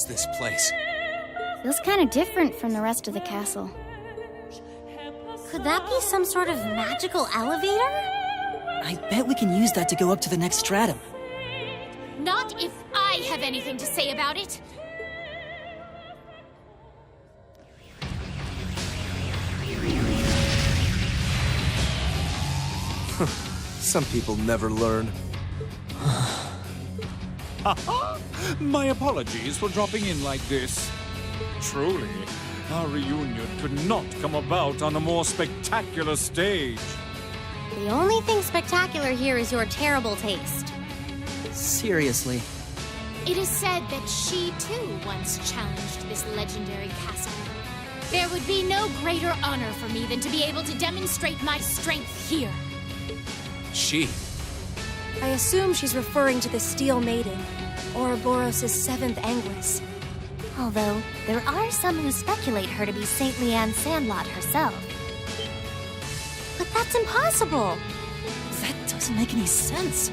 is this place? Feels kind of different from the rest of the castle. Could that be some sort of magical elevator? I bet we can use that to go up to the next stratum. Not if I have anything to say about it. Some people never learn. My apologies for dropping in like this. Truly, our reunion could not come about on a more spectacular stage. The only thing spectacular here is your terrible taste. Seriously. It is said that she, too, once challenged this legendary castle. There would be no greater honor for me than to be able to demonstrate my strength here. She? I assume she's referring to the Steel Maiden, Ouroboros' seventh Anguis. Although, there are some who speculate her to be Saint Leanne Sandlot herself. But that's impossible! That doesn't make any sense.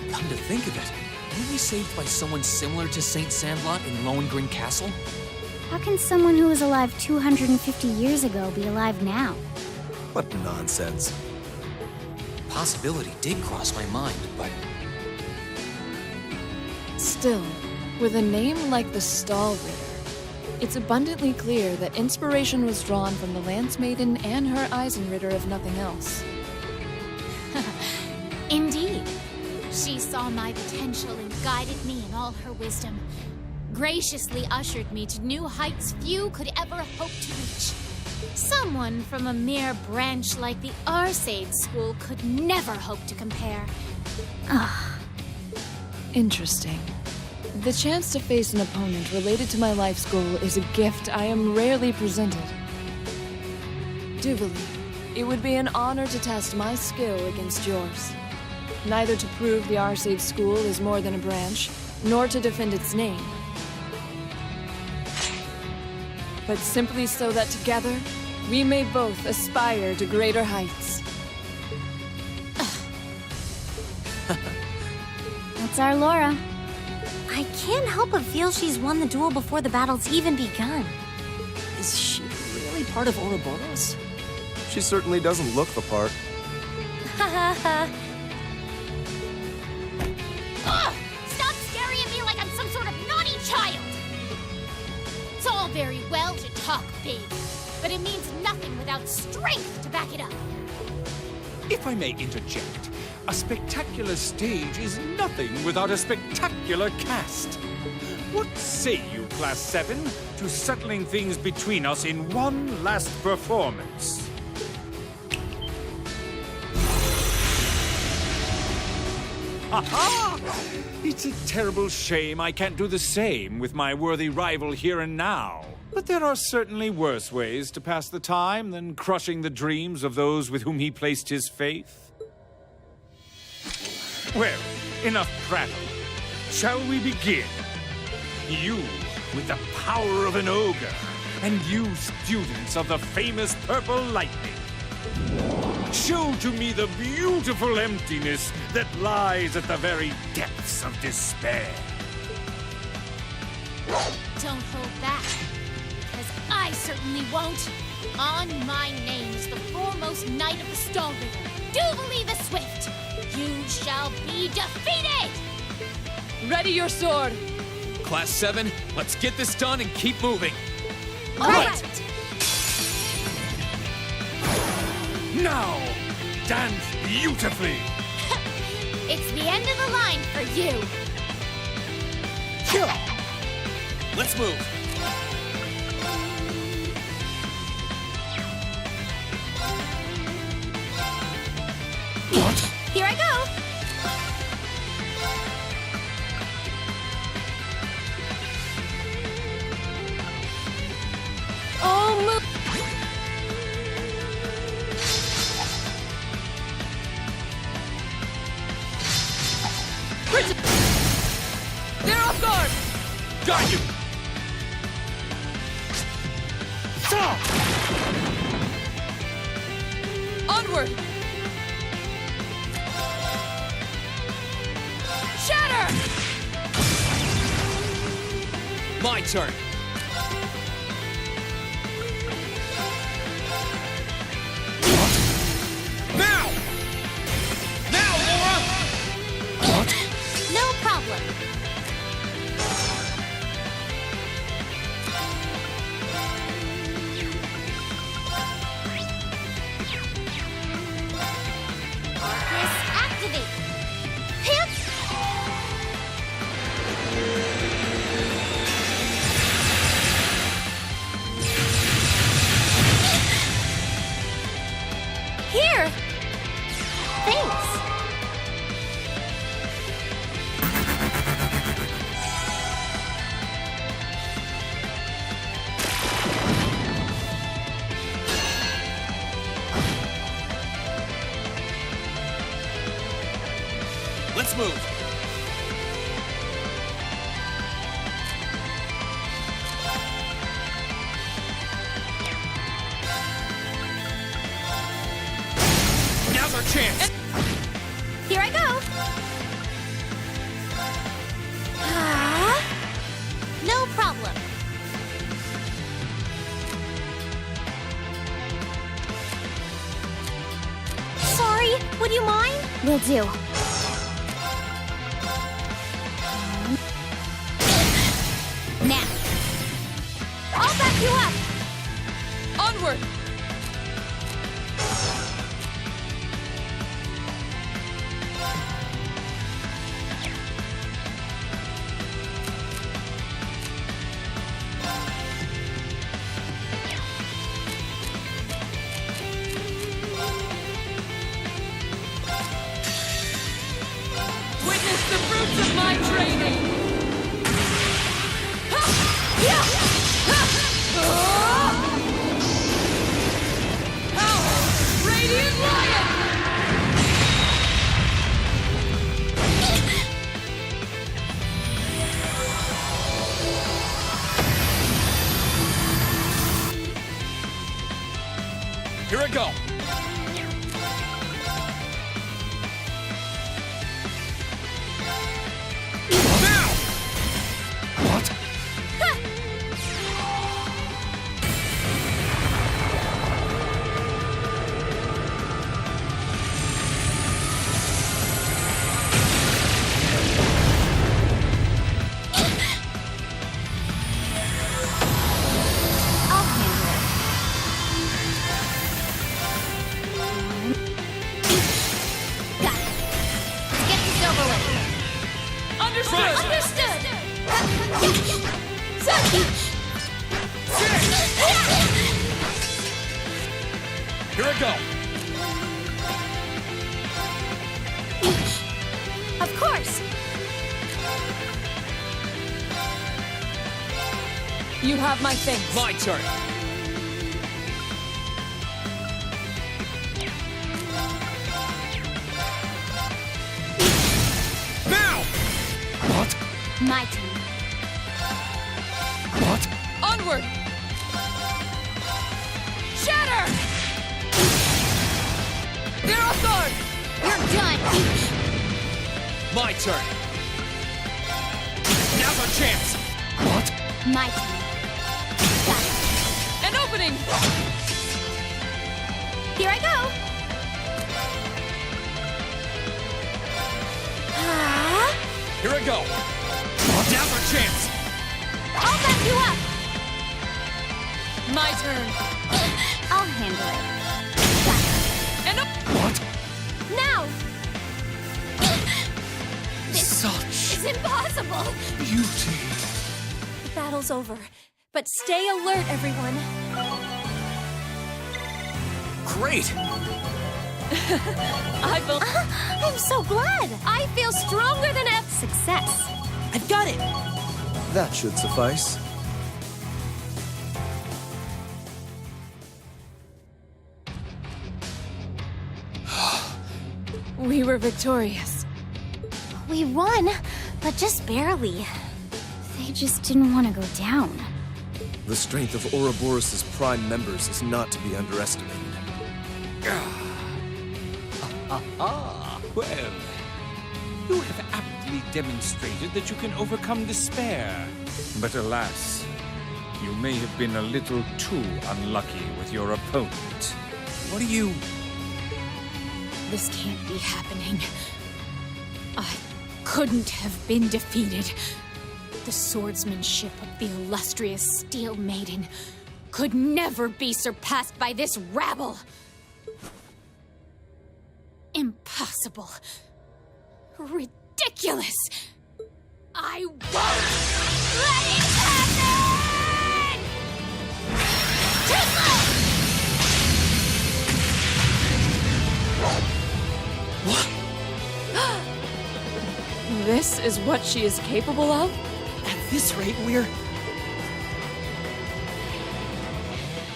Come to think of it, weren't we saved by someone similar to Saint Sandlot in Lohengrin Castle? How can someone who was alive 250 years ago be alive now? What nonsense. Possibility did cross my mind, but... Still, with a name like the Stall Ritter, it's abundantly clear that inspiration was drawn from the Lance Maiden and her Eisenritter if nothing else. Indeed. She saw my potential and guided me in all her wisdom. Graciously ushered me to new heights few could ever hope to reach. Someone from a mere branch like the XSEED school could never hope to compare. Interesting. The chance to face an opponent related to my life's goal is a gift I am rarely presented. Duvalie, it would be an honor to test my skill against yours. Neither to prove the XSEED school is more than a branch, nor to defend its name. But simply so that together, we may both aspire to greater heights. That's our Laura. I can't help but feel she's won the duel before the battle's even begun. Is she really part of Ouroboros? She certainly doesn't look the part. Ugh! Stop staring at me like I'm some sort of naughty child! It's all very well to talk big, but it means nothing without strength to back it up. If I may interject, a spectacular stage is nothing without a spectacular cast. What say you, Class 7, to settling things between us in one last performance? Ha-ha! It's a terrible shame I can't do the same with my worthy rival here and now. But there are certainly worse ways to pass the time than crushing the dreams of those with whom he placed his faith. Well, enough prattle. Shall we begin? You, with the power of an ogre, and you, students of the famous Purple Lightning. Show to me the beautiful emptiness that lies at the very depths of despair. Don't hold back, because I certainly won't. On my name is the foremost knight of the Stall River, Duvalie the Swift. You shall be defeated! Ready your sword! Class 7, let's get this done and keep moving. All right. Now, dance beautifully. It's the end of the line for you. Let's move. Here I go. Oh, move! They're off guard! Got you! Stop! Onward! Shatter! My turn. Now! Now, Laura! No problem. Arcus, activate. Hip. Here. Thanks. Let's move. Now's our chance! Here I go. No problem. Sorry, would you mind? Will do. Now. I'll back you up. Onward! Witness the fruits of my training! Power! Radiant Lion! Here I go. Now! What? I'll handle it. Got it. Let's get this over with. Understood! Understood. Here I go. Of course. You have my things. My turn. Now! What? My turn. What? Onward! Shatter! They're You're done. My turn. Now's our chance! What? My turn. Got it. An opening! Here I go. Here I go. Now's our chance! I'll back you up. My turn! I'll handle it. And What? Now. Such It's impossible. beauty. The battle's over, but stay alert, everyone. Great. I'm so glad. I feel stronger than ever. Success. I've got it! That should suffice. we were victorious. We won, but just barely. They just didn't want to go down. The strength of Ouroboros' prime members is not to be underestimated. Well, you have aptly demonstrated that you can overcome despair But alas, you may have been a little too unlucky with your opponent. What are you... This can't be happening. I couldn't have been defeated. The swordsmanship of the illustrious Steel Maiden could never be surpassed by this rabble. Impossible. Ridiculous. I won't let it happen! Too What? This is what she is capable of? At this rate, we're...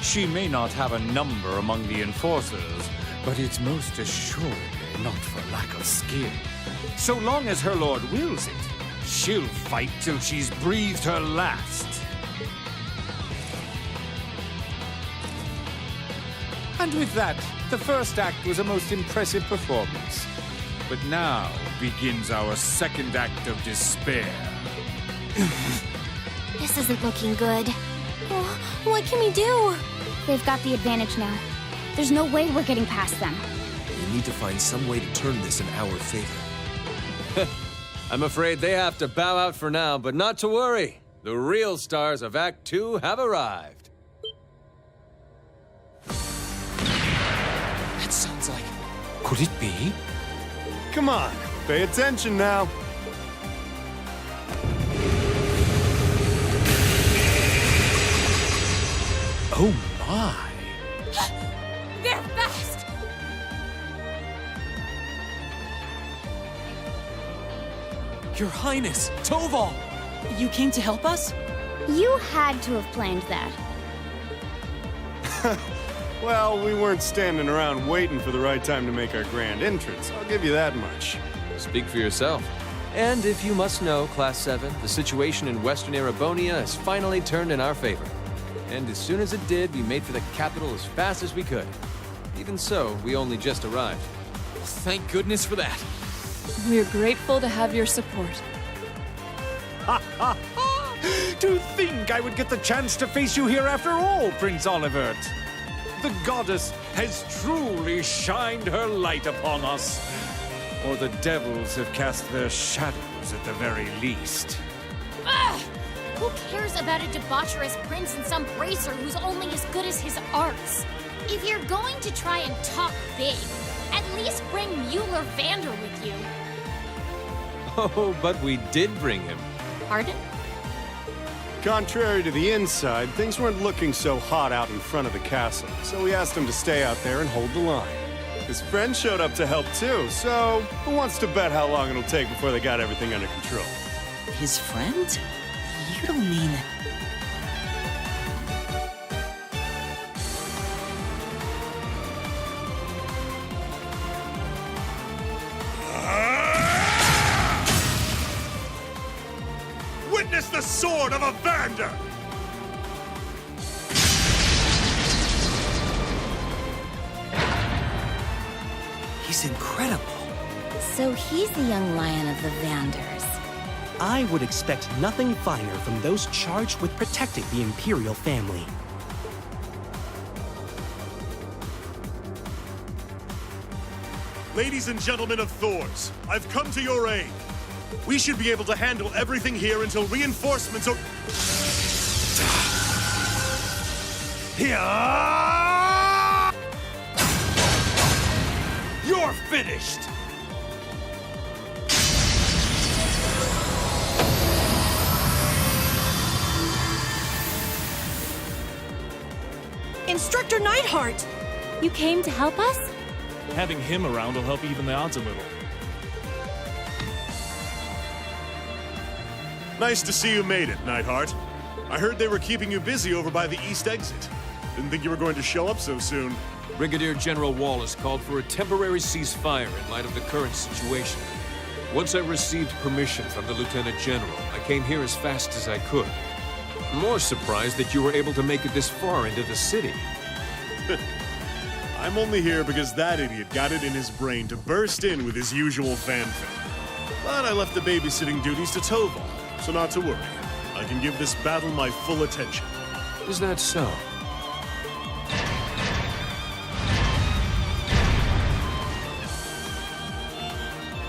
She may not have a number among the enforcers, but it's most assuredly not for lack of skill. So long as her lord wills it, she'll fight till she's breathed her last. And with that, the first act was a most impressive performance. But now begins our second act of despair. This isn't looking good. Oh, what can we do? They've got the advantage now. There's no way we're getting past them. We need to find some way to turn this in our favor. I'm afraid they have to bow out for now, but not to worry. The real stars of Act 2 have arrived. That sounds like... Could it be? Come on, pay attention now. Oh my! They're fast! Your Highness, Toval! You came to help us? You had to have planned that. Well, we weren't standing around waiting for the right time to make our grand entrance. I'll give you that much. Speak for yourself. And if you must know, Class 7, the situation in Western Erebonia has finally turned in our favor. And as soon as it did, we made for the capital as fast as we could. Even so, we only just arrived. Thank goodness for that. We're grateful to have your support. To think I would get the chance to face you here after all, Prince Olivert. The goddess has truly shined her light upon us. Or the devils have cast their shadows at the very least. Ugh! Who cares about a debaucherous prince and some bracer who's only as good as his arts? If you're going to try and talk big, at least bring Mueller Vander with you. Oh, but we did bring him. Pardon? Contrary to the inside, things weren't looking so hot out in front of the castle, so we asked him to stay out there and hold the line. His friend showed up to help too, so who wants to bet how long it'll take before they got everything under control? His friend? You don't mean... Witness the sword of a Vander! He's incredible. So he's the young lion of the Vanders. I would expect nothing finer from those charged with protecting the Imperial family. Ladies and gentlemen of Thors, I've come to your aid. We should be able to handle everything here until reinforcements are... Here! You're finished! Instructor Neidhart! You came to help us? Having him around will help even the odds a little. Nice to see you made it, Neidhart. I heard they were keeping you busy over by the east exit. Didn't think you were going to show up so soon. Brigadier General Wallace called for a temporary ceasefire in light of the current situation. Once I received permission from the Lieutenant General, I came here as fast as I could. More surprised that you were able to make it this far into the city. I'm only here because that idiot got it in his brain to burst in with his usual fanfare. But I left the babysitting duties to Toval, so not to worry. I can give this battle my full attention. Is that so?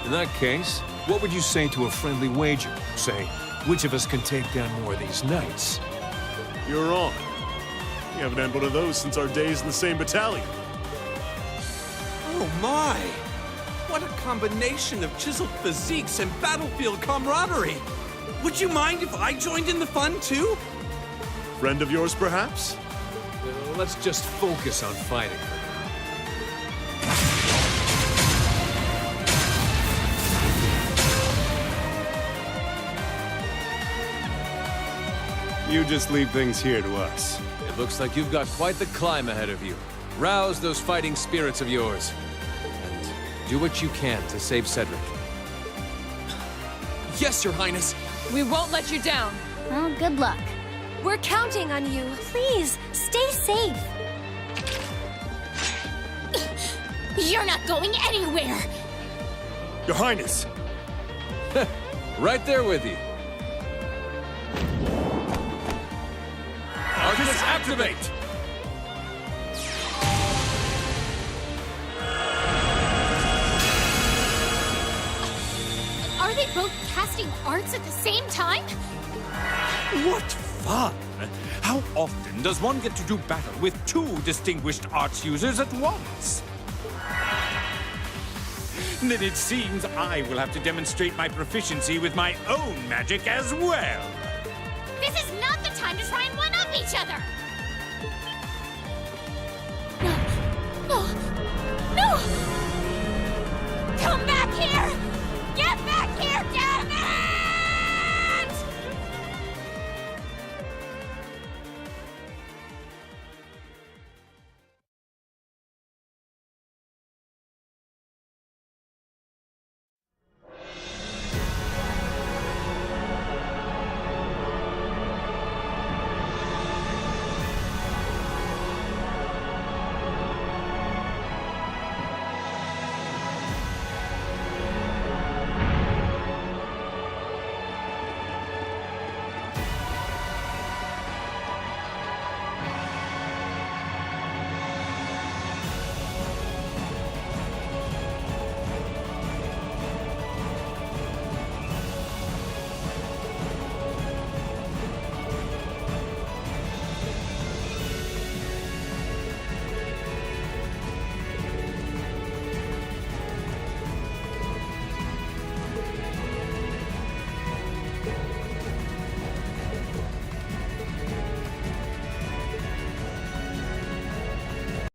In that case, what would you say to a friendly wager? Say, which of us can take down more of these knights? You're on. We haven't had one of those since our days in the same battalion. Oh my! What a combination of chiseled physiques and battlefield camaraderie! Would you mind if I joined in the fun too? Friend of yours, perhaps? Let's just focus on fighting. You just leave things here to us. It looks like you've got quite the climb ahead of you. Rouse those fighting spirits of yours. And do what you can to save Cedric. Yes, Your Highness. We won't let you down. Well, good luck. We're counting on you. Please, stay safe. You're not going anywhere! Your Highness! Right there with you. Arcus, activate! Are they both casting arts at the same time? What fun! How often does one get to do battle with two distinguished arts users at once? Then it seems I will have to demonstrate my proficiency with my own magic as well. This is